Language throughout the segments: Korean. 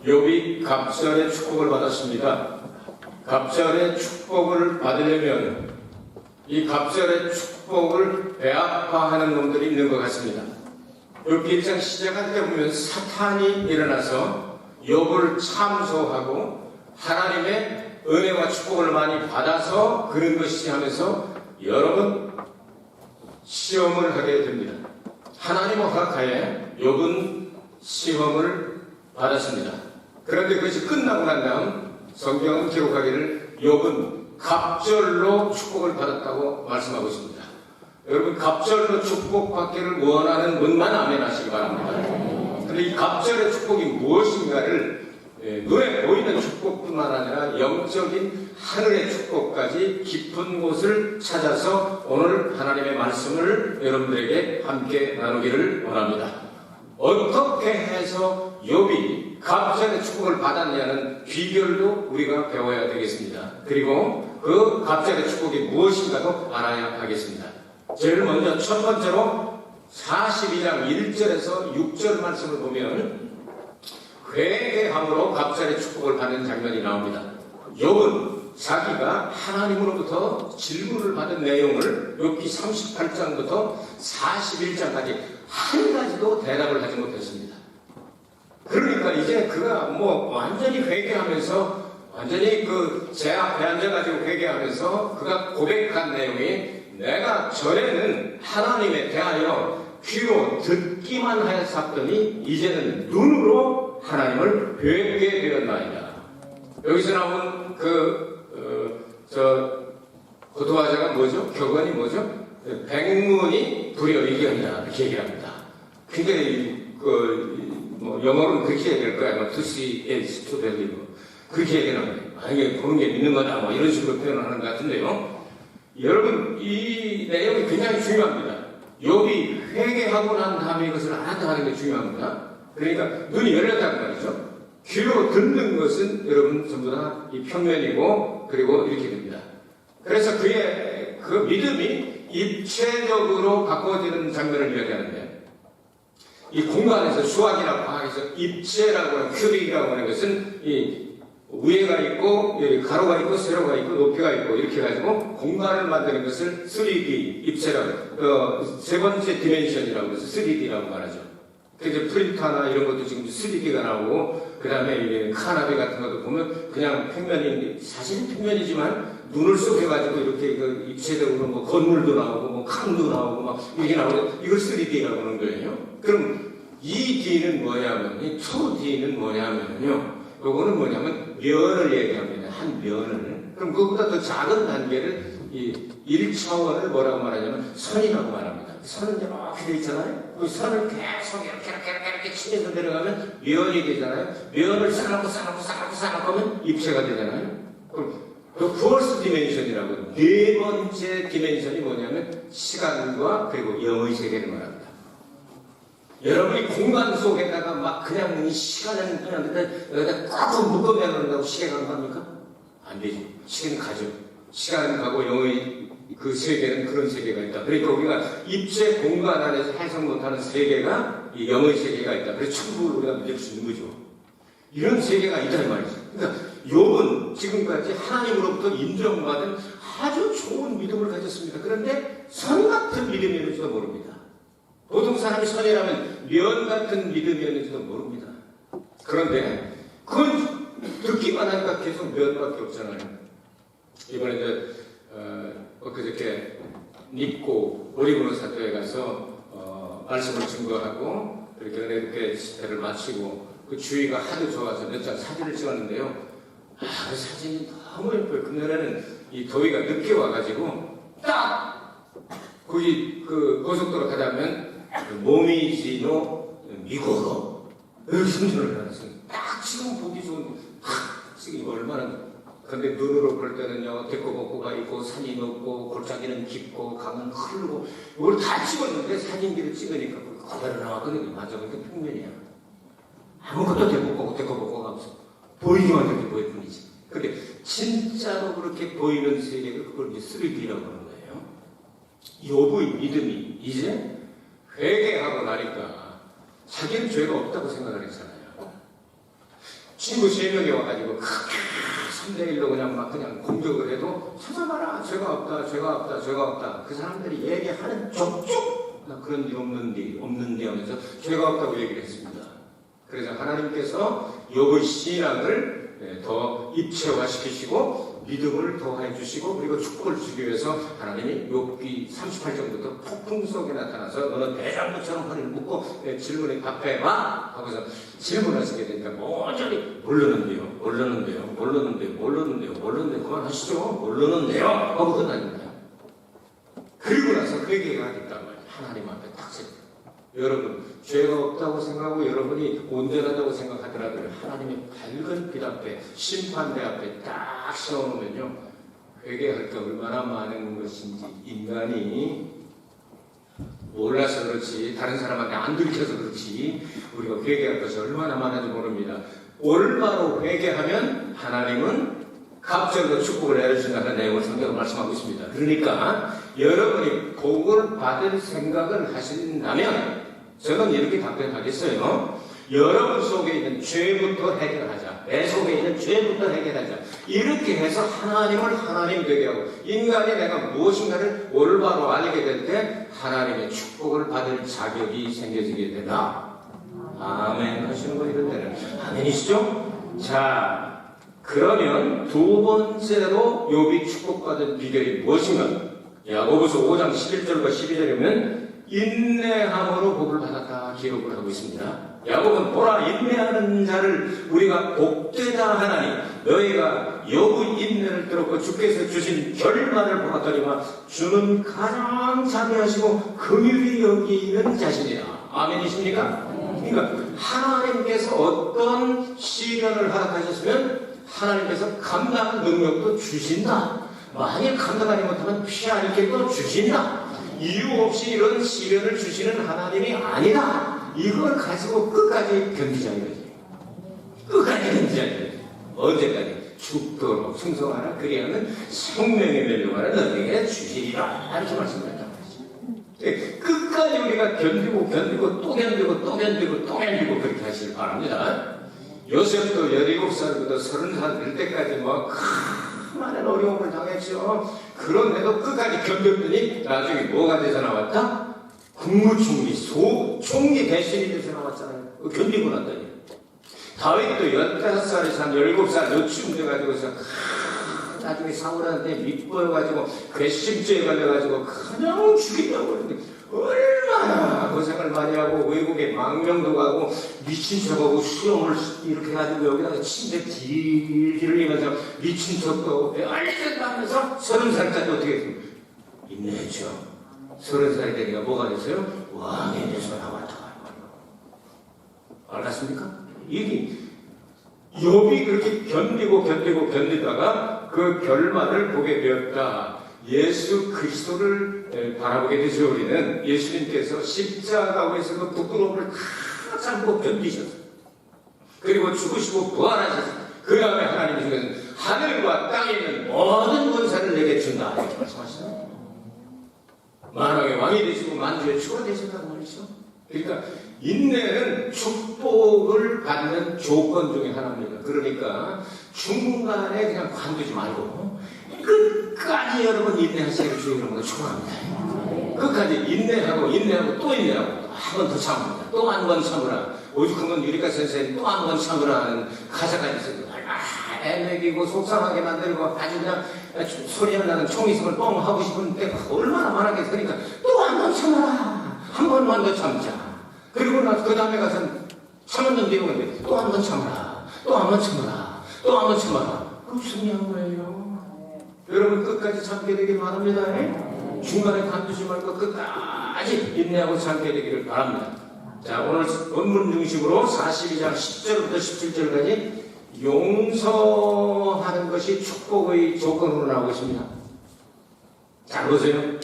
욥이 갑절의 축복을 받았습니다. 갑절의 축복을 받으려면 이 갑절의 축복을 배아파하는 놈들이 있는 것 같습니다. 욥기 1장 시작할 때 보면 사탄이 일어나서 욥을 참소하고 하나님의 은혜와 축복을 많이 받아서 그런 것이지 하면서 여러 번 시험을 하게 됩니다. 하나님 허락하에 욥은 시험을 받았습니다. 그런데 그것이 끝나고 난 다음 성경은 기록하기를 욥은 갑절로 축복을 받았다고 말씀하고 있습니다. 여러분, 갑절로 축복받기를 원하는 분만 아멘 하시기 바랍니다. 그런데 이 갑절의 축복이 무엇인가를 눈에 보이는 축복뿐만 아니라 영적인 하늘의 축복까지 깊은 곳을 찾아서 오늘 하나님의 말씀을 여러분들에게 함께 나누기를 원합니다. 어떻게 해서 욥이 갑절의 축복을 받았냐는 비결도 우리가 배워야 되겠습니다. 그리고 그 갑절의 축복이 무엇인가도 알아야 하겠습니다. 제일 먼저 첫 번째로 42장 1절에서 6절 말씀을 보면 회개함으로 갑절의 축복을 받는 장면이 나옵니다. 욥은 자기가 하나님으로부터 질문을 받은 내용을 욥기 38장부터 41장까지 한 가지도 대답을 하지 못했습니다. 그러니까 이제 그가 완전히 회개하면서 완전히 그 제 앞에 앉아가지고 회개하면서 그가 고백한 내용이 내가 전에는 하나님에 대하여 귀로 듣기만 하였었더니 이제는 눈으로 하나님을 뵙게 되었나이다. 여기서 나온 고도화자가 뭐죠? 격언이 뭐죠? 백문이 불여일견이다 이렇게 얘기합니다. 근데 영어로는 그렇게 얘기할 거야. To see is to believe. 그렇게 얘기하는 거예요. 이게 보는 게 믿는 거다. 이런 식으로 표현을 하는 것 같은데요. 여러분, 이 내용이 굉장히 중요합니다. 욥이 회개하고 난 다음에 이것을 알았다 하는 게 중요합니다. 그러니까 눈이 열렸다는 말이죠. 귀로 듣는 것은 여러분 전부 다 이 평면이고 그리고 이렇게 됩니다. 그래서 그의 그 믿음이 입체적으로 바꿔지는 장면을 이야기하는데 이 공간에서 수학이나 과학에서 입체라고 하는 큐빅이라고 하는 것은 이 위에가 있고 가로가 있고 세로가 있고 높이가 있고 이렇게 해가지고 공간을 만드는 것을 3D 입체라고 세 번째 디멘션이라고 해서 3D라고 말하죠. 그래서 프린터나 이런 것도 지금 3D가 나오고 그 다음에 카나비 같은 것도 보면 그냥 평면이 사실은 평면이지만 눈을 쏘여가지고 이렇게 입체적으로 건물도 나오고 강도 나오고 막 이게 나오고 이걸 3D라고 하는 거예요. 그럼 이 D는 뭐냐면 이 2D는 뭐냐면요. 요거는 뭐냐면 면을 얘기합니다. 한 면을. 그럼 그것보다 더 작은 단계를 이 1차원을 뭐라고 말하냐면 선이라고 말합니다. 선은 이렇게 되어 있잖아요. 그 선을 계속 이렇게 치면서 내려가면 면이 되잖아요. 면을 쌓아놓고 하면 입체가 되잖아요. 그럼 그 퍼스트 디멘션이라고 네 번째 디멘션이 뭐냐면 시간과 그리고 영의 세계를 말합니다. 여러분이 공간 속에다가 막 그냥 이 시간을 그냥 여기다 꽉 묶어내놓는다고 시계가 갑니까? 안 되죠. 시계는 가죠. 시간은 가고 영의 그 세계는 그런 세계가 있다. 그러니까 우리가 입체 공간 안에서 해석 못하는 세계가 이 영의 세계가 있다. 그래서 천국을 우리가 믿을 수 있는 거죠. 이런 세계가 있다 이 말이죠. 그러니까 욥은 지금까지 하나님으로부터 인정받은 아주 좋은 믿음을 가졌습니다. 그런데 선 같은 믿음이었는지도 모릅니다. 보통 사람이 선이라면 면 같은 믿음이었는지도 모릅니다. 그런데 그건 듣기만 하니까 계속 면밖에 없잖아요. 이번에 이제 엊그저께 닉고 오리고노 사토에 가서 말씀을 증거하고 이렇게 은혜롭게 집회를 마치고 그 주위가 하도 좋아서 몇 장 사진을 찍었는데요. 그 사진이 너무 예뻐요. 금년에는 이 더위가 늦게 와가지고 딱 거기 그 고속도로 가자면 모미지노 미고로 여기 승진을 해놨어요. 딱 지금 보기 좋은 지금 얼마나 근데 눈으로 볼 때는요 데코복고가 있고 산이 높고 골짜기는 깊고 강은 흐르고 이걸 다 찍었는데 사진기를 찍으니까 그대로 나왔거든요. 맞아, 그게 평면이야. 아무것도 데코복고가 없어. 보이기만 해도 보일 뿐이지. 근데 진짜로 그렇게 보이는 세계가 그걸 이제 3D라고 하는 거예요. 욥의 믿음이 이제 회개하고 나니까 자기는 죄가 없다고 생각을 했잖아요. 친구 3명이 와가지고 3대1로 그냥 공격을 해도 찾아봐라. 죄가 없다, 죄가 없다, 죄가 없다. 그 사람들이 얘기하는 족족 나 그런 일 없는데 하면서 죄가 없다고 얘기를 했습니다. 그래서 하나님께서 욥의 신앙을 더 입체화시키시고 믿음을 더해 주시고 그리고 축복을 주기 위해서 하나님이 욥기 38장부터 폭풍 속에 나타나서 너는 대장부처럼 허리를 묶고 내 질문에 답해봐 하고서 질문하시게 되니까 모조리 모르는데요 그만하시죠 모르는데요 하고 끝납니다. 그리고 나서 그 얘기가 하겠단 말이에요. 하나님 앞에 딱 세요. 여러분 죄가 없다고 생각하고 여러분이 온전하다고 생각하더라도 하나님의 밝은 빛 앞에 심판대 앞에 딱 세워놓으면요 회개할 게 얼마나 많은 것인지 인간이 몰라서 그렇지 다른 사람한테 안 들켜서 그렇지 우리가 회개할 것이 얼마나 많은지 모릅니다. 올바로 회개하면 하나님은 갑절로 축복을 내려준다는 내용을 성경으로 말씀하고 있습니다. 그러니까 여러분이 복을 받을 생각을 하신다면 저는 이렇게 답변하겠어요. 여러분 속에 있는 죄부터 해결하자. 내 속에 있는 죄부터 해결하자. 이렇게 해서 하나님을 하나님 되게 하고 인간이 내가 무엇인가를 올바로 알게 될 때 하나님의 축복을 받을 자격이 생겨지게 된다. 아멘 하시는 거 이런 데는 아멘이시죠? 자 그러면 두 번째로 욥이 축복받은 비결이 무엇인가? 야고보서 5장 11절과 12절이면 인내함으로 복을 받았다 기록을 하고 있습니다. 야고보는 보라 인내하는 자를 우리가 복되다 하나니 너희가 욥의 인내를 들었고 주께서 주신 결말을 보았더니만 주는 가장 자비하시고 긍휼히 여기는 자신이라. 아멘이십니까? 그러니까 하나님께서 어떤 시련을 허락하셨으면 하나님께서 감당 능력도 주신다. 만일 감당하지 못하면 피할 길도 주신다. 이유 없이 이런 시련을 주시는 하나님이 아니다. 이걸 가지고 끝까지 견디자 이거지. 끝까지 견디자 이거지. 언제까지? 죽도록 충성하라. 그리하면 생명의 멸류관을 너희에게 주시리라. 이렇게 말씀드렸단 말이죠. 끝까지 우리가 견디고 또 견디고 그렇게 하시길 바랍니다. 요셉도 17살부터 30살 될 때까지 많은 어려움을 당했죠. 그런데도 끝까지 견뎠더니 나중에 뭐가 돼서 나왔다? 국무총리, 총리 대신이 돼서 나왔잖아요. 견디고 났더니. 다윗도 15살에서 한 17살 요쯤 돼가지고서 나중에 사울한테 밑보여가지고 괘씸죄에 걸려가지고 그냥 죽이려고 그러는데 얼마나 고생을 많이 하고 외국에 망명도 가고 미친 척하고 수영을 이렇게 해가지고 여기다가 침대 딜 흘리면서 미친 척도 알겠다 하면서 30살까지 어떻게 했습니까? 인내했죠. 30살이 되니까 뭐가 됐어요? 왕이 돼서 나왔다. 알았습니까? 이게 욥이 그렇게 견디다가 그 결말을 보게 되었다. 예수 그리스도를 바라보게 되죠. 우리는 예수님께서 십자가에서 그 부끄러움을 다 참고 견디셨어요. 그리고 죽으시고 부활하셨어요. 그 다음에 하나님이 주시는 하늘과 땅에 있는 모든 권세를 내게 준다. 이렇게 말씀하시잖아요. 만왕의 왕이 되시고 만주의 주가 되셨다고 말이죠. 그러니까 인내는 축복을 받는 조건 중에 하나입니다. 그러니까 중간에 그냥 관두지 말고 끝까지 여러분 인내하시기를 주의 이름으로 축복합니다. 끝까지 인내하고 또 인내하고 한 번 더 참습니다. 또 한 번 참으라. 오죽하면 유리카 선생님 또 한 번 참으라 하는 가사가 있습니다. 애매기고 속상하게 만들고 아주 그냥 소리가 나는 총이성을 뻥 하고 싶은 때가 얼마나 많았겠어. 그러니까 또 한 번 참아라. 한 번만 더 참자. 그리고 나서 그 다음에 가서 참았는데요. 근데 또 한 번 참아라. 또 한 번 참아라. 또 한 번 참아라. 그럼 승리한 거예요. 여러분 끝까지 참게 되길 바랍니다. 중간에 관두지 말고 끝까지 인내하고 참게 되기를 바랍니다. 자, 오늘 본문 중심으로 42장 10절부터 17절까지 용서하는 것이 축복의 조건으로 나오고 있습니다. 자, 보세요.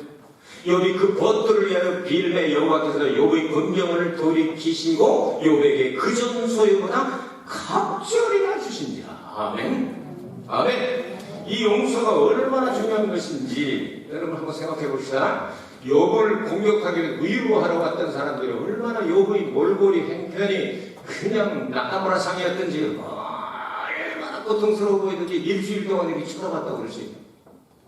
욥이 그 벗들을 위하여 빌매 여호와께서 욥의 권경을 돌이키시고 욥에게 그전 소유보다 갑절이나 주신지라. 아멘. 아멘. 이 용서가 얼마나 중요한 것인지 여러분 한번 생각해 봅시다. 욥을 공격하기 위해 위로하러 왔던 사람들이 얼마나 욥의 몰골이 행편이 그냥 낙가무라 상이었던지 고통스러워 보이더니 일주일 동안 이렇게 쳐다봤다고 그러지.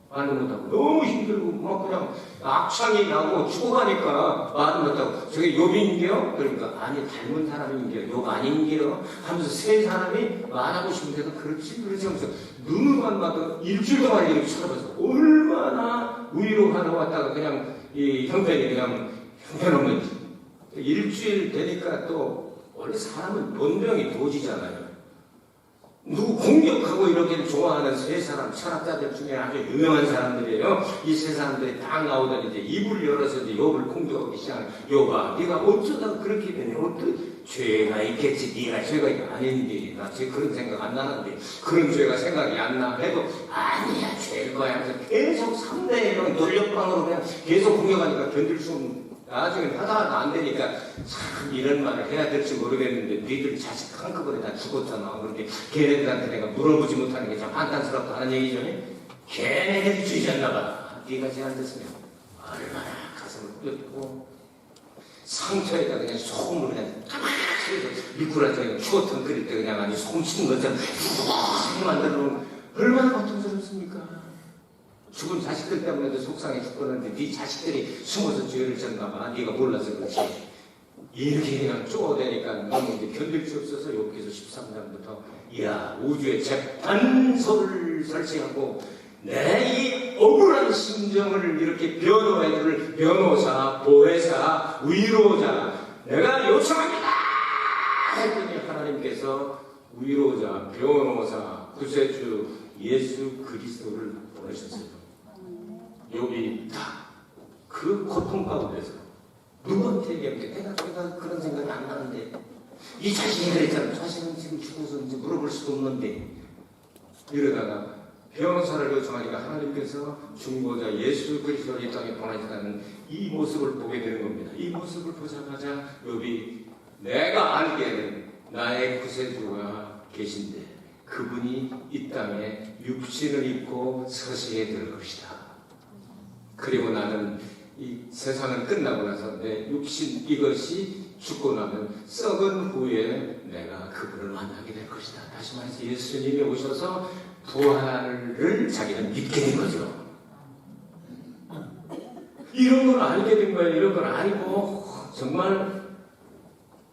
말도 못하고 너무 힘들고 막 그냥 악창이 나고 죽어가니까 말도 못하고 저게 욥인게요? 그러니까 아니 닮은 사람인게요? 욥 아닌게요? 하면서 세 사람이 말하고 싶은데도 그렇지 하면서 눈만 봐도 일주일 동안 이렇게 쳐다봐서 얼마나 위로하러 왔다가 그냥 이 형편이 그냥 형편없는 일주일 되니까 또 원래 사람은 본병이 도지잖아요. 누구 공격하고 이렇게 좋아하는 세 사람, 철학자들 중에 아주 유명한 사람들이에요. 이 세 사람들이 딱 나오더니 이제 입을 열어서 이제 욥을 공격하기 시작하는 욥아, 네가 어쩌다 그렇게 되냐? 어떤 죄가 있겠지? 네가 죄가 아닌데, 나 지금 그런 생각 안 나는데, 그런 죄가 생각이 안 나 해도 아니야, 죄일 거야. 하면서 계속 3대형 돌려방으로 그냥 계속 공격하니까 견딜 수 없는. 나중에 하다가 안 되니까 참 이런 말을 해야 될지 모르겠는데 니들 자식 한꺼번에 다 죽었잖아. 그런데 걔네들한테 내가 물어보지 못하는 게 참 한탄스럽다는 얘기죠. 걔네들이 죄졌나 봐. 네가 죄 안 됐으면 얼마나 가슴을 끓였고 상처에다 그냥 소금을 그냥 가만히 미꾸라지 그냥 추어탕 끓일 때 그냥 아주 소금 치는 것처럼 푹 만들어 놓으면 얼마나 고통스럽습니까? 죽은 자식들 때문에도 속상해 죽었는데 네 자식들이 숨어서 죄를 졌나 봐. 네가 몰라서 그렇지. 이렇게 그냥 쪼아대니까 너무 이제 견딜 수 없어서 욥기서 13장부터 이야 우주의 재판소를 설치하고 내 이 억울한 심정을 이렇게 변호해줄 변호사, 보혜사, 위로자 내가 요청합니다 했더니 하나님께서 위로자, 변호사, 구세주 예수 그리스도를 보내셨어요. 욥이 다 그 고통 가운데서 누구한테 얘기하면 내가 그런 생각이 안 나는데 이 자신이 그랬잖아. 자신은 지금 죽어서 이제 물어볼 수도 없는데 이러다가 변호사를 요청하니까 하나님께서 중보자 예수 그리스도를 이 땅에 보내시다는 이 모습을 보게 되는 겁니다. 이 모습을 보자마자 욥이 내가 알기에는 나의 구세주가 계신데 그분이 이 땅에 육신을 입고 서시게 될 것이다. 그리고 나는 이 세상은 끝나고 나서 내 육신 이것이 죽고 나면 썩은 후에 내가 그분을 만나게 될 것이다. 다시 말해서 예수님이 오셔서 부활을 자기는 믿게 된 거죠. 이런 걸 알게 된 거예요. 이런 걸 알고 정말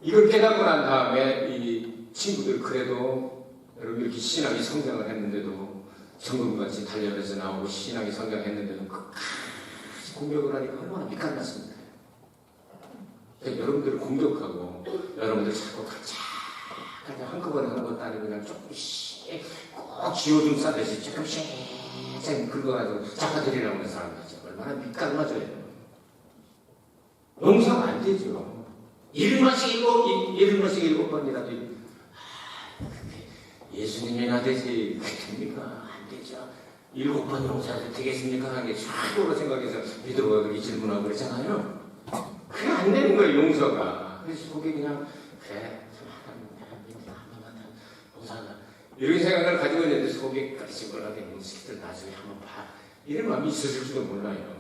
이걸 깨닫고 난 다음에 이 친구들 그래도 여러분 이렇게 신앙이 성장을 했는데도 정금같이 달려서 나오고 신앙이 성장했는데도 끝까지 공격을 하니까 얼마나 미간났습니다. 여러분들을 공격하고 여러분들 자꾸 그냥 한꺼번에 하는 것도 아니고 그냥 조금씩 꼭 쥐어줌 싸듯이 조금씩 긁어가지고 잡아드리려고 하는 사람들이죠. 얼마나 미간맞아요. 용서가 안 되죠. 7번씩 7번이라도 예수님이나 되지 됩니까? 안 되죠. 7번 용서해도 되겠습니까? 하는 게 최고로 생각해서 베드로가 그렇게 질문하고 그랬잖아요. 그게 안 되는 거예요, 용서가. 그래서 그게 그냥 그래 용서한다 이런 생각을 가지고 있는데 속에 까지걸하게 새끼들 나중에 한번 봐 이런 마음이 있었을지도 몰라요.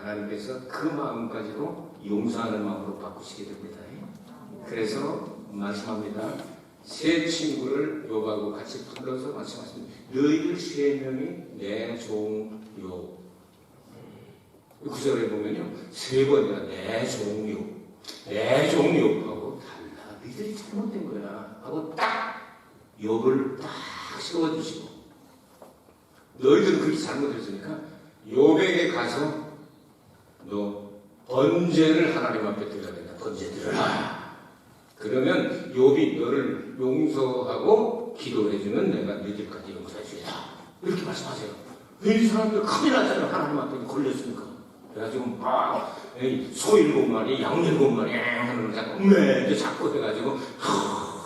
하나님께서 그 마음까지도 용서하는 마음으로 바꾸시게 됩니다. 그래서 말씀합니다. 세 친구를 욥하고 같이 불러서 말씀하십니다. 너희들 세 명이 내 종 욥. 구절에 보면요. 세 번이나 내 종 욥. 내 종 욥하고 달라. 너희들이 잘못된 거야. 하고 딱 욥을 딱 세워주시고 너희들은 그렇게 잘못했으니까 욥에게 가서 너 번제를 하나님 앞에 드려야 된다. 번제 드려라. 그러면 욥이 너를 용서하고 기도해주면 내가 너희들까지 용서해주겠다. 이렇게 말씀하세요. 왜 이 사람들 큰일 났잖아요. 하나님 앞에 걸렸으니까. 그래가지고 막 소 7마리, 양 7마리 하는 걸 자꾸 자꾸 해가지고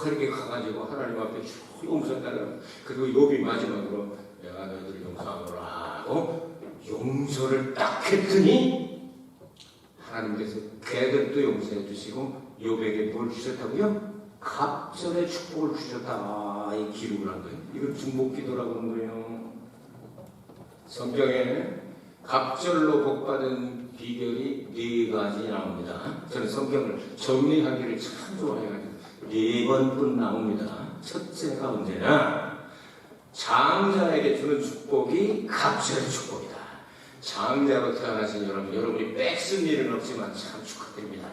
그렇게 가가지고 하나님 앞에 용서해달라고. 그리고 욥이 마지막으로 내가 너희들을 용서하노라 하고 용서를 딱 했더니 하나님께서 걔들도 용서해 주시고 욥에게 뭘 주셨다고요? 갑절의 축복을 주셨다. 이 기록을 한 거예요. 이걸 중복기도라고 하는 거예요. 성경에 갑절로 복받은 비결이 4가지 나옵니다. 저는 성경을 정리하기를 참 좋아해가지고 4번뿐 나옵니다. 첫째가 언제나 장자에게 주는 축복이 갑절의 축복이다. 장자로 태어나신 여러분이 뺏을 일은 없지만 참 축하드립니다.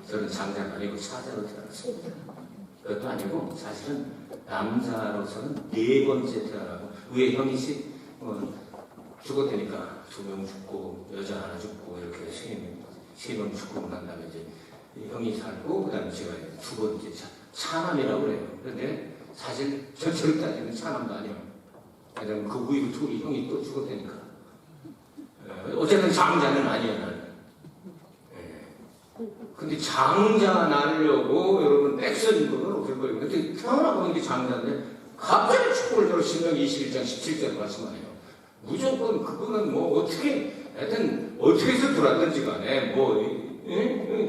저는 장자가 아니고 사자로 태어났습니다. 그것도 아니고 사실은 남자로서는 4번째 태어나고 위에 형이 죽었다니까 2명 죽고 여자 하나 죽고 이렇게 3명 죽고 난 다음에 이제 형이 살고 그 다음에 제가 2번째 차남이라고 그래요. 그런데 사실 전체로 따지면 차남도 아니에요. 왜냐면 그 후에 둘이 형이 또 죽었다니까. 어쨌든 장자는 아니에요, 나는. 근데 장자 나려고 여러분 뺏은 건 없을 거예요. 근데 태어나고 있는 게 장자인데 갑자기 축복을 들어 신명기 21장 17절 말씀하네요. 무조건 그거는 뭐 어떻게 하여튼 어떻게 해서 들어왔든지 간에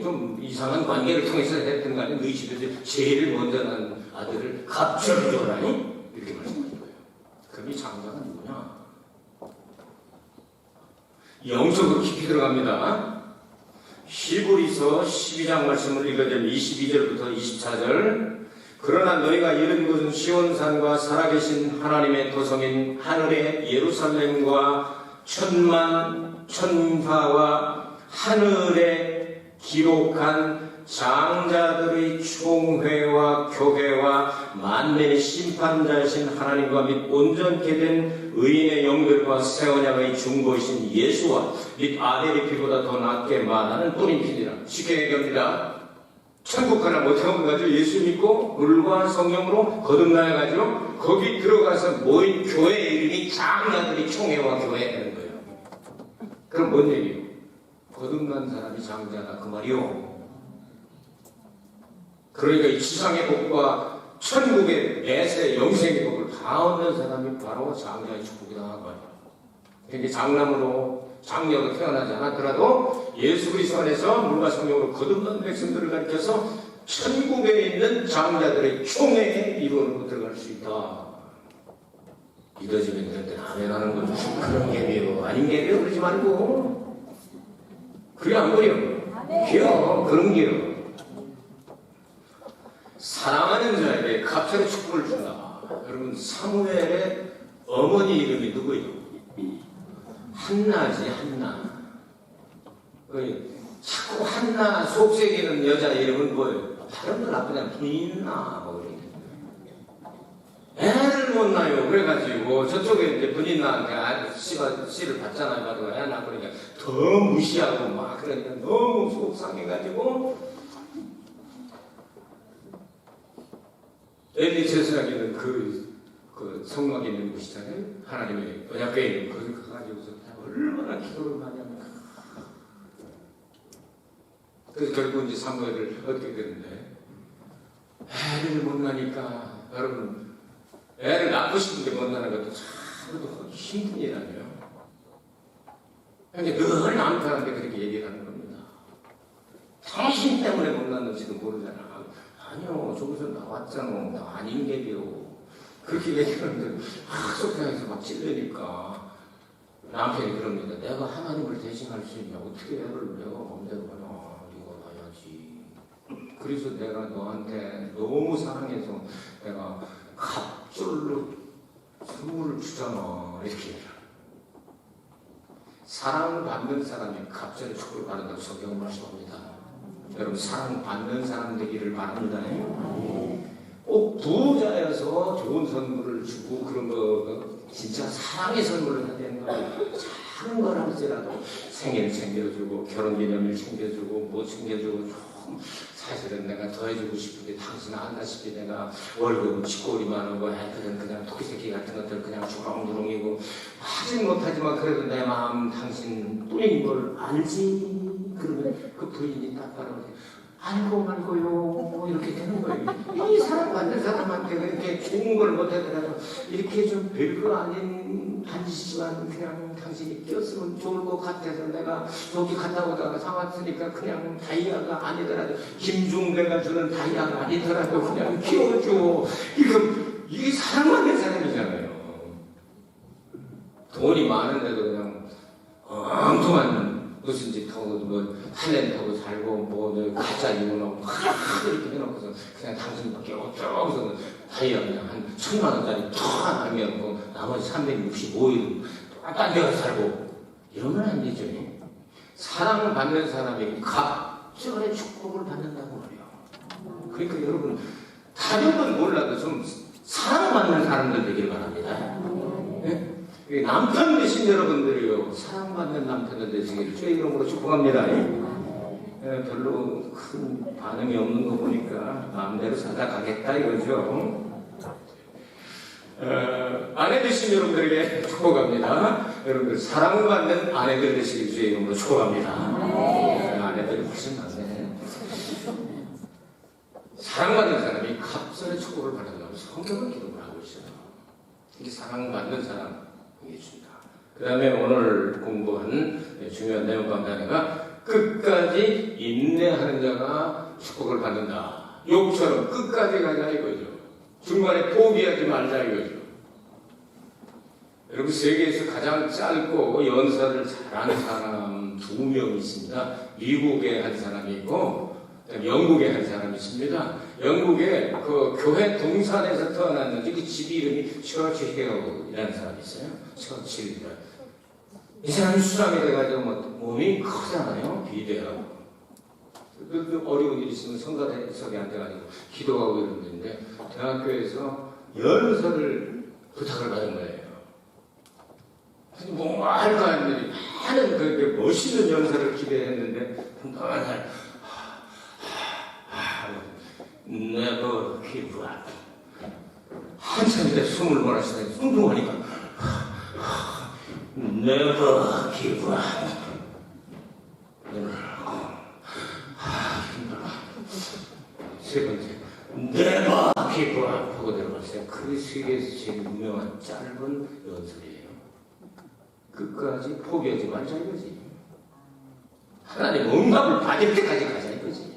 좀 이상한 관계를 통해서 했든 간에 너희 집에서 제일 먼저 난 아들을 갑자기 줘라니 이렇게 말씀하신 거예요. 그럼 이 장자가 누구냐? 영적으로 깊이 들어갑니다. 히브리서 12장 말씀을 읽어드리면 22절부터 24절. 그러나 너희가 이른 것은 시온산과 살아계신 하나님의 도성인 하늘의 예루살렘과 천만 천사와 하늘에 기록한 장자들의 총회와 교회와 만민의 심판자이신 하나님과 및 온전케 된 의인의 영들과 새 언약의 중보이신 예수와 및 아델의 피보다 더 낫게 말하는 뿌린 피니라. 쉽게 얘기합니다. 천국 가나 못하면 가지고 예수 믿고 물과 성령으로 거듭나가지고 거기 들어가서 모인 교회 이름이 장자들이 총회와 교회라는 거예요. 그럼 뭔 얘기예요? 거듭난 사람이 장자다 그 말이요. 그러니까 이 지상의 복과 천국의 내세 영생의 복을 다 얻는 사람이 바로 장자의 축복이다 말이에요. 그러니까 장녀로 태어나지 않았더라도 예수 그리스도 안에서 물과 성령으로 거듭난 백성들을 가리켜서 천국에 있는 장자들의 총회에 이루어놓고 들어갈 수 있다. 믿어지면 될 때는 아멘 하는 거죠. 그런 게비요. 아닌 게비요. 그러지 말고. 그래 안 그래요? 게요. 그런 게요. 사랑하는 자에게 갑자기 축복을 준다. 여러분 사무엘의 어머니 이름이 누구예요? 한나지, 한나. 자꾸 한나 속색이는 여자 이름은 뭐예요? 발음도 나쁘잖아. 분인나, 뭐, 애를 못 낳아요. 그래가지고, 저쪽에 이제 분인나한테 씨를 받잖아요. 가지고 애 낳고 그러니까 더 무시하고 막, 그러니까 너무 속상해가지고, 엘리 제사장에는 그 성막에 있는 곳이잖아요. 하나님의 언약궤에 있는 거기 가가지고서 얼마나 기도를 많이 합니까? 그래서 결국 이제 사무엘을 얻게 되는데 애를 못 낳으니까 여러분 애를 낳고 싶은데 못 낳는 것도 참 힘든 일 아니에요. 그러니까 늘 남편한테 그렇게 얘기를 하는 겁니다. 당신 때문에 못 낳는지도 모르잖아. 아니요, 저기서 나왔잖아. 나 아닌 게요. 그렇게 얘기하는데 속상해서 막 찔르니까 남편이 그럽니다. 내가 하나님을 대신할 수 있냐? 어떻게 애를 내가 마음대로 하냐? 네가 낳아야지. 그래서 내가 너한테 너무 사랑해서 내가 갑절로 선물을 주잖아. 이렇게 얘기해요. 사랑을 받는 사람이 갑절의 축복을 받는다고 성경은 말씀합니다. 여러분 사랑받는 사람 되기를 바랍니다. 꼭 부자여서 좋은 선물을 주고 그런 거 진짜 사랑의 선물을 해야 되는 거예요. 작은 걸 할지라도 생일 챙겨주고 결혼기념일 챙겨주고 뭐 챙겨주고 좀 사실은 내가 더 해주고 싶은데 당신은 안다시피 내가 월급은 쥐꼬리만 하고 애들은 그냥 토끼새끼 같은 것들 그냥 주렁주렁이고 하진 못하지만 그래도 내 마음 당신 뿐인 걸 알지. 그러면 그 부인이 딱 바라보세요. 알고 말고요. 이렇게 되는 거예요. 이 사랑받는 사람한테 그렇게 좋은 걸 못하더라도 이렇게 좀 별거 아닌 단지지만 그냥 당신이 꼈으면 좋을 것 같아서 내가 저기 갔다 오다가 사왔으니까 그냥 다이아가 아니더라도 김중배가 주는 다이아가 아니더라도 그냥 키워줘. 이게 사랑받는 사람이잖아요. 돈이 많은데도 그냥 엉뚱한 무슨 짓 하고 뭐 할렌 타고 살고 뭐 가짜 이혼하고 막 이렇게 해놓고서 그냥 당신밖에 없죠. 그래서 다이아 그냥 한 1,000만 원짜리 탁 남겨놓고 나머지 365일 딴 데 가서 살고 이러면 안 되죠. 사랑받는 사람이 갑절의 축복을 받는다고 그래요. 그러니까 여러분 다른 몰라도 좀 사랑받는 사람들 되길 바랍니다. 네? 남편 되신 여러분들이요, 사랑받는 남편들 되시길 주의 이름으로 축복합니다. 별로 큰 반응이 없는 거 보니까 마음대로 살아가겠다 이거죠. 아내 되신 여러분들에게 축복합니다. 여러분들 사랑받는 아내들 되시길 주의 이름으로 축복합니다. 아내들이 훨씬 많네. 사랑받는 사람이 갑절의 축복을 받는다고 성경은 기록을 하고 있어요. 이게 사랑받는 사람이겠습니다. 그 다음에 오늘 공부한 중요한 내용 가운데 하나가 끝까지 인내하는 자가 축복을 받는다. 욕처럼 끝까지 가자 이거죠. 중간에 포기하지 말자 이거죠. 여러분 세계에서 가장 짧고 연사를 잘하는 사람 2명 있습니다. 미국에 한 사람이 있고 영국에 한 사람이 있습니다. 영국에 그 교회 동산에서 태어났는지 그 집 이름이 처치힐이라는 사람이 있어요. 처치힐. 이 사람이 수상이 돼가지고 몸이 크잖아요. 비대하고. 어려운 일 있으면 성가대석에 앉아가지고 기도하고 이러는데 대학교에서 연설을 부탁을 받은 거예요. 뭔가 할까 했는데 많은 그렇게 멋있는 연설을 기대했는데 한동안 never give up. 한참 이제 숨을 몰아쉬더니 뚱뚱하니까 never give up. 힘들어. 세 번째 never give up 하고 내려갔어요. 그게 세계에서 제일 유명한 짧은 연설이에요. 끝까지 포기하지 말자 이거지. 하나님 응답을 받을 때까지 가자 이거지.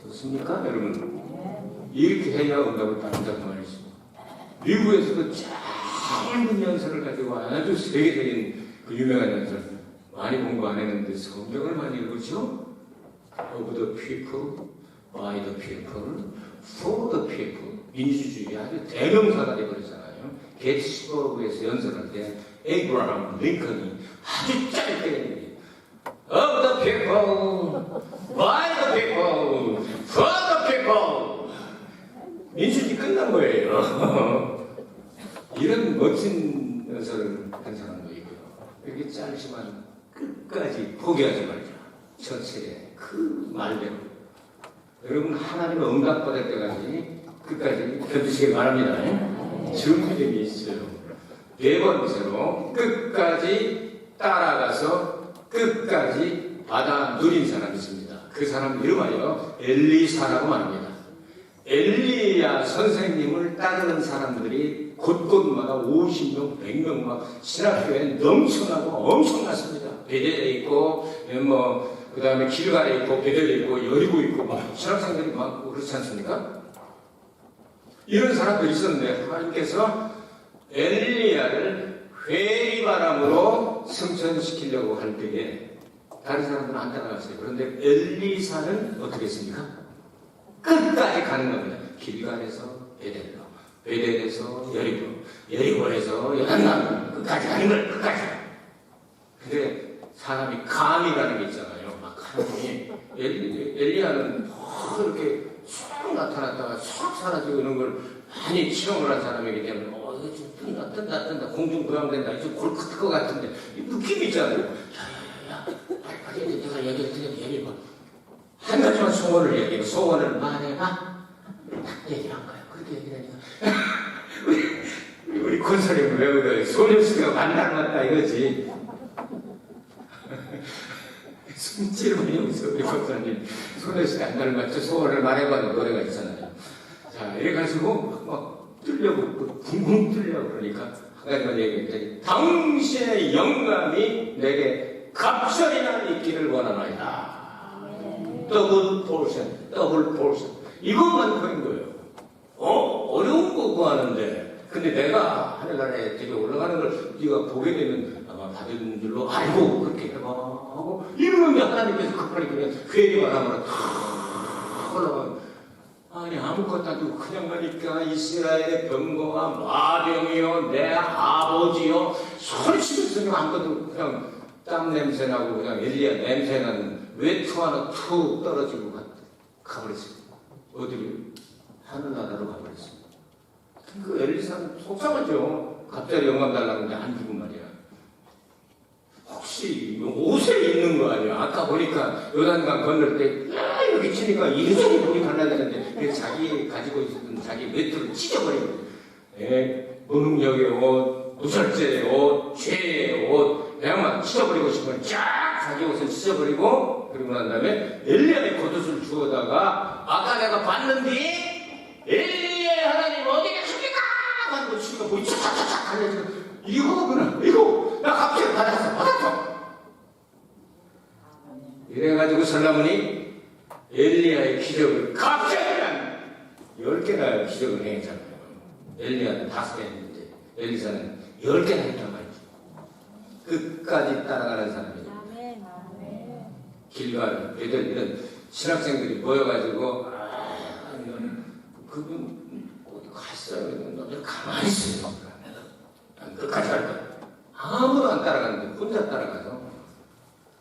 좋습니까 여러분? 이렇게 해야 응답을 받는다는 말이죠. 미국에서도 짧은 연설을 가지고 아주 세계적인 그 유명한 연설 많이 공부 안 했는데 성경을 많이 읽었죠? Of the people, by the people, for the people. 민주주의 아주 대명사가 되어버렸잖아요. 게티스버그에서 연설할 때 에이브라함 링컨이 아주 짧게 Of the people, by the people, for the people. 민주주의 끝난 거예요. 이런 멋진 연설을 한 사람도 있고요. 이렇게 짧지만 끝까지 포기하지 말자. 전체의 그 말대로. 여러분 하나님의 응답받을 때까지 끝까지 견디시길 바랍니다. 준비됨이 있어요. 네 번째로 끝까지 따라가서 끝까지 받아 누린 사람이 있습니다. 그 사람 이름하여 엘리사라고 말합니다. 엘리야 선생님을 따르는 사람들이 곳곳마다 50명, 100명 막 신학교에 넘쳐나고 엄청났습니다. 베델에 있고 그 다음에 길갈에 있고 베델에 있고 여리고 있고 막 신학생들이 많고 그렇지 않습니까? 이런 사람들이 있었는데 하나님께서 엘리야를 회의바람으로 승천시키려고 할 때에 다른 사람들은 안 따라갔어요. 그런데 엘리사는 어떻게 했습니까? 끝까지 가는 겁니다. 길갈에서 베델로, 베델에서 여리고, 여리고에서 요단강 끝까지 가는 거예요. 끝까지. 근데 사람이 감이라는 게 있잖아요. 막 하나님이 엘리야는 이렇게 쏙 나타났다가 쏙 사라지고 이런 걸 많이 체험을 한 사람이기 때문에 이거 좀 뜬다 공중부양된다 이제 골 클 것 같은데 이 느낌이 있잖아요. 야야야야 빨리 내가 얘기를 드리면 얘기해봐. 한 가지만 소원을 얘기해. 소원을 말해봐. 딱 얘기를 한 거예요. 그렇게 얘기를 하니까 우리 권사님 왜 그래? 소녀시대가 만나봤다 이거지. 숨지르면이 없어. 우리 권사님 소녀시대 안 닮았죠. 소원을 말해봐도 노래가 있잖아요. 자 이래가지고 막 뚫려고 붕붕 뚫려 그러니까 한 가지만 얘기했더니 당신의 영감이 내게 갑절이나 있기를 원하나이다. 더블 포션. 이것만 구한 거예요. 어려운 거 구하는데. 근데 내가 하늘나라에 되게 올라가는 걸 네가 보게 되면 아마 받은 줄로 알고 그렇게 해봐 하고 이러면 하나님께서 급하게 그냥 회개만 하면 탁 올라가요. 아니 아무 놔둘 것 놔두고 그냥 가니까 이스라엘의 병거와 마병이요 내 아버지요 소리치면서 그냥 아무것도 그냥 땀 냄새 나고 그냥 엘리야 냄새 나는 외투 하나 툭 떨어지고 가버렸어요. 어디로? 하늘나라로 가버렸어요. 그 엘리사는 속상하죠. 갑자기 영감 달라고 하는데 안 주고 말이야. 혹시 옷에 있는 거 아니야? 아까 보니까 요단강 건널 때 여기 치니까 이리저리 물이 갈라지는데 자기 가지고 있었던 자기 외투를 찢어버리고 무능력의 옷, 무설제의 옷, 죄의 옷 그냥만 찢어버리고 싶으면 쫙 자기 옷을 찢어버리고 그리고 난 다음에 엘리야의 겉옷을 주워다가 아까 내가 봤는데 엘리야의 하나님 어디 계십니까? 하고 치니까 물이 쫙쫙쫙 갈라지고 이거구나 이거 나 갑자기 받았어. 이래가지고 설라문이 엘리야의 기적을 갑자기 한 10개나 기적을 행했잖아요. 엘리야는 5개 했는데 엘리사는 10개나 했단 말이죠. 끝까지 따라가는 사람이죠. 길갈 애들 이런 신학생들이 모여가지고 그분 어디 갔어요? 너들 가만히 있어요. 난 끝까지 갈 거야. 아무도 안 따라가는데 혼자 따라가서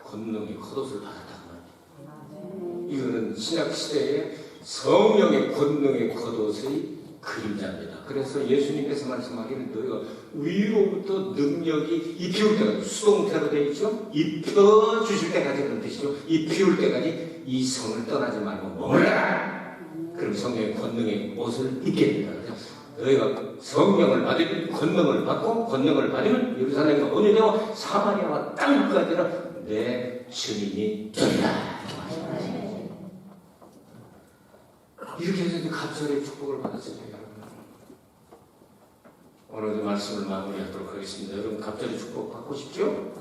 권능의 겉옷을 받았다고 말이에요. 이거는 신약시대의 성령의 권능의 겉옷의 그림자입니다. 그래서 예수님께서 말씀하기를 너희가 위로부터 능력이 입히울 때까지 수동태로 되어 있죠. 입혀주실 때까지 그런 뜻이죠. 입히울 때까지 이 성을 떠나지 말고 머물러라. 그럼 성령의 권능의 옷을 입게 됩니다. 너희가 성령을 받으면 권능을 받고 권능을 받으면 예루살렘과 온유되어 사마리아와 땅까지는 내 주님이 되리라. 이렇게 해서 갑절의 축복을 받았습니다. 여러분. 오늘도 말씀을 마무리하도록 하겠습니다. 여러분 갑절의 축복 받고 싶죠?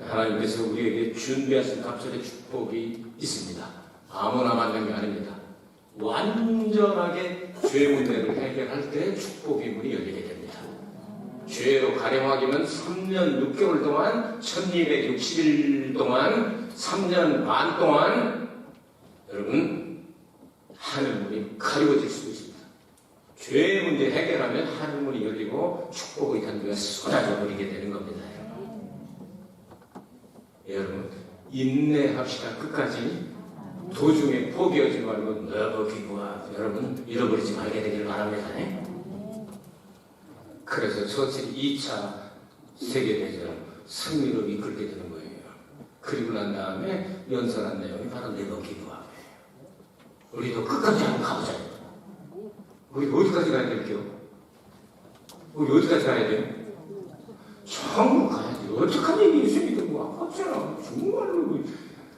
하나님께서 우리에게 준비하신 갑절의 축복이 있습니다. 아무나 받는 게 아닙니다. 완전하게 죄 문제를 해결할 때 축복의 문이 열리게 됩니다. 죄로 가령하기면 3년 6개월 동안 1260일 동안 3년 반 동안 여러분 하늘문이 가리워질 수 있습니다. 죄 문제 해결하면 하늘문이 열리고 축복의 단비가 쏟아져 버리게 되는 겁니다. 여러분 인내합시다. 끝까지 도중에 포기하지 말고 너버기고와 여러분 잃어버리지 말게 되기를 바랍니다. 그래서 저 2차 세계대전 승리로 이끌게 되는 거예요. 그리고 난 다음에 연설한 내용이 바로 너버기고와 우리도 끝까지 한번 가보자. 우리 어디까지 가야 될게요? 우리 어디까지 가야 돼요? 천국 가야지. 어떡하니 예수 믿고 아깝잖아. 정말로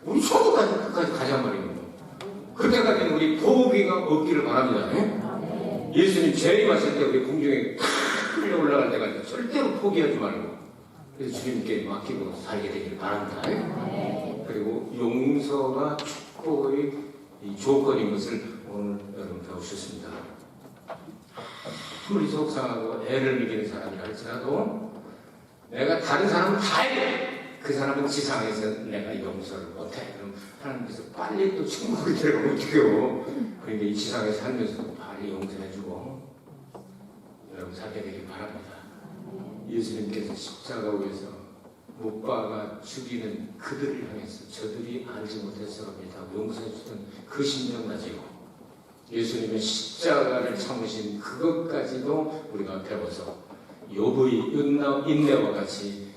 우리 천국까지 끝까지 가자 말이에요. 그때까지는 우리 포기가 없기를 바랍니다. 예수님 재림하실 때 우리 공중에 탁 흘러 올라갈 때까지 절대로 포기하지 말고 그래서 주님께 맡기고 살게 되기를 바랍니다. 그리고 용서가 축복의 이 조건인 것을 오늘 여러분 배우셨습니다. 아무리 속상하고 애를 먹이는 사람이 할지라도 내가 다른 사람을 다 해야 그 사람은 지상에서 내가 용서를 못해. 그럼 하나님께서 빨리 또 천국에 들어가면 어떡해요. 그러니까 이 지상에 살면서도 빨리 용서해주고 여러분 살게 되길 바랍니다. 예수님께서 십자가 위에서 못 박아 죽이는 그들을 향해서 저들이 알지 못해서입니다. 용서해주던 그 심정 가지고 예수님의 십자가를 참으신 그것까지도 우리가 배워서 욥의 인내와 같이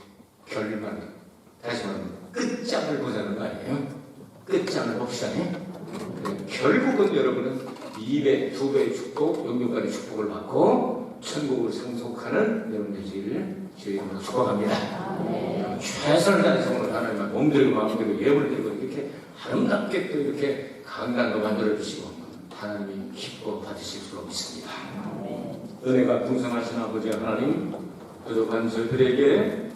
결말 다시 말하면 끝장을 보자는 거 아니에요? 끝장을 봅시다. 결국은 여러분은 2배, 2배의 축복, 영육간의 축복을 받고 천국을 상속하는 여러분 되시기를 주의 이름으로 축복합니다. 최선을 다해서 오늘 하나님과 몸들고 마음들고 예물을 들고 이렇게 아름답게 또 이렇게 강단도 만들어주시고 하나님이 기뻐 받으실 수가 있습니다. 은혜가 풍성하신 아버지 하나님 부족한 저희들에게